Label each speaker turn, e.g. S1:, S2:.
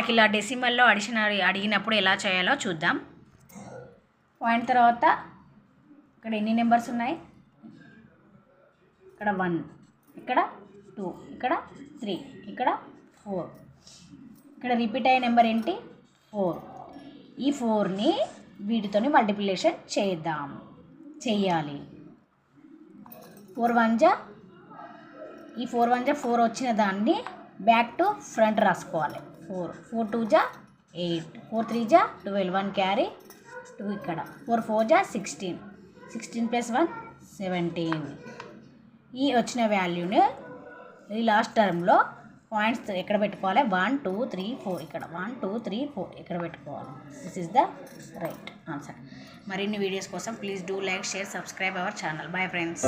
S1: మనకి ఇలా డెసిమల్లో అడిషన్ అడిగినప్పుడు ఎలా చేయాలో చూద్దాం. పాయింట్ తర్వాత ఇక్కడ ఎన్ని నెంబర్స్ ఉన్నాయి? ఇక్కడ 1, ఇక్కడ 2, ఇక్కడ 3, ఇక్కడ 4. ఇక్కడ రిపీట్ అయ్యే నెంబర్ ఏంటి? 4. ఈ 4ని వీటితోని మల్టిప్లికేషన్ చెయ్యాలి. 4 1 జా, ఈ 4 1 జా 4 వచ్చిన దాన్ని బ్యాక్ టు ఫ్రంట్ రాసుకోవాలి. 4 4 2 జా 8, 4 3 జా 12, 1 క్యారీ 2 ఇక్కడ, 4 4 జా 16, 16 + 1 17. ఈ వచ్చిన వాల్యూని ఈ లాస్ట్ టర్మ్లో పాయింట్స్ ఎక్కడ పెట్టుకోవాలి? 1 2 3 4 ఇక్కడ, 1 2 3 4 ఇక్కడ పెట్టుకోవాలి. This is the right answer. మరిన్ని వీడియోస్ కోసం please do like, share, subscribe our channel. Bye friends.